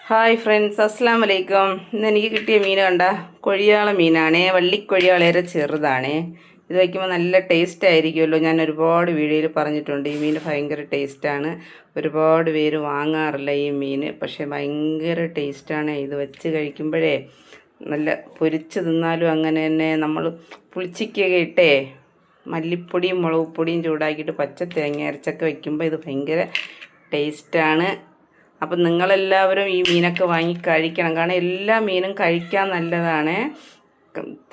Hi friends, അസ്സാം വലൈക്കും. ഇന്ന് എനിക്ക് കിട്ടിയ മീൻ കണ്ട കൊഴിയാള മീനാണേ. വള്ളിക്കൊഴിയാളേറെ ചെറുതാണേ. ഇത് വയ്ക്കുമ്പോൾ നല്ല ടേസ്റ്റ് ആയിരിക്കുമല്ലോ. ഞാൻ ഒരുപാട് വീഡിയോയിൽ പറഞ്ഞിട്ടുണ്ട്. ഈ മീൻ ഭയങ്കര ടേസ്റ്റാണ്. ഒരുപാട് പേര് വാങ്ങാറില്ല ഈ മീൻ, പക്ഷേ ഭയങ്കര ടേസ്റ്റാണ്. ഇത് വെച്ച് കഴിക്കുമ്പോഴേ നല്ല പൊരിച്ച് തിന്നാലും അങ്ങനെ തന്നെ. നമ്മൾ പുളിച്ചിക്കൊക്കെ ഇട്ടേ മല്ലിപ്പൊടിയും മുളക് പൊടിയും ചൂടാക്കിയിട്ട് പച്ച തേങ്ങ അരച്ചൊക്കെ വയ്ക്കുമ്പോൾ ഇത് ഭയങ്കര ടേസ്റ്റാണ്. അപ്പം നിങ്ങളെല്ലാവരും ഈ മീനൊക്കെ വാങ്ങി കഴിക്കണം. കാരണം എല്ലാ മീനും കഴിക്കാൻ നല്ലതാണ്.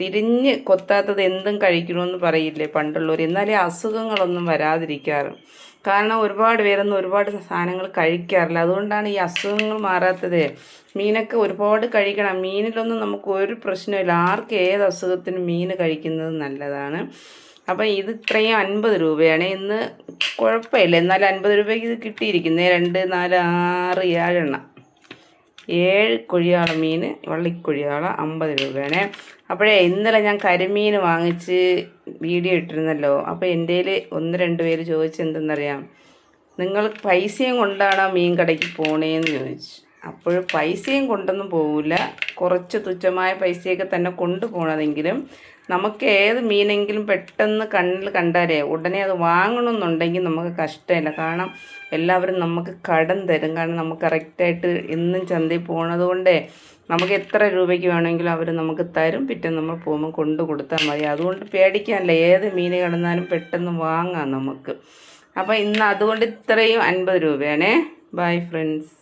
തിരിഞ്ഞ് കൊത്താത്തത് എന്തും കഴിക്കണമെന്ന് പറയില്ലേ പണ്ടുള്ളവർ. എന്നാലേ അസുഖങ്ങളൊന്നും വരാതിരിക്കാറ്. കാരണം ഒരുപാട് പേരൊന്നും ഒരുപാട് സാധനങ്ങൾ കഴിക്കാറില്ല. അതുകൊണ്ടാണ് ഈ അസുഖങ്ങൾ മാറാത്തത്. മീനൊക്കെ ഒരുപാട് കഴിക്കണം. മീനിലൊന്നും നമുക്ക് ഒരു പ്രശ്നമില്ല. ആർക്ക് ഏത് അസുഖത്തിനും മീൻ കഴിക്കുന്നത് നല്ലതാണ്. അപ്പം ഇത് ഇത്രയും 50 രൂപയാണ്. ഇന്ന് കുഴപ്പമില്ല, എന്നാലും 50 രൂപയ്ക്ക് ഇത് കിട്ടിയിരിക്കുന്നത് 2, 4, 6, 7 എണ്ണം. 7 കൊഴിയാള മീൻ, വള്ളിക്കൊഴിയാള 50 രൂപയാണ്. അപ്പോഴേ ഇന്നലെ ഞാൻ കരിമീൻ വാങ്ങിച്ച് വീഡിയോ ഇട്ടിരുന്നല്ലോ. അപ്പോൾ എൻ്റെ 1-2 പേര് ചോദിച്ചെന്തെന്നറിയാം, നിങ്ങൾ പൈസയും കൊണ്ടാണോ മീൻ കടയ്ക്ക് പോണേന്ന് ചോദിച്ചു. അപ്പോൾ പൈസയും കൊണ്ടൊന്നും പോകില്ല, കുറച്ച് തുച്ഛമായ പൈസയൊക്കെ തന്നെ കൊണ്ടുപോകണമെങ്കിലും നമുക്ക് ഏത് മീനെങ്കിലും പെട്ടെന്ന് കണ്ണിൽ കണ്ടാലേ ഉടനെ അത് വാങ്ങണമെന്നുണ്ടെങ്കിൽ നമുക്ക് കഷ്ടമില്ല. കാരണം എല്ലാവരും നമുക്ക് കടം തരും. കാരണം നമുക്ക് കറക്റ്റായിട്ട് എന്നും ചന്തയിൽ പോകണത് കൊണ്ടേ നമുക്ക് എത്ര രൂപയ്ക്ക് വേണമെങ്കിലും അവർ നമുക്ക് തരും. പിറ്റേ നമ്മൾ പോകുമ്പോൾ കൊണ്ടു കൊടുത്താൽ മതി. അതുകൊണ്ട് പേടിക്കാനില്ല, ഏത് മീൻ കിടന്നാലും പെട്ടെന്ന് വാങ്ങാം നമുക്ക്. അപ്പോൾ ഇന്ന് അതുകൊണ്ട് ഇത്രയും 50 രൂപയാണേ. Bye friends.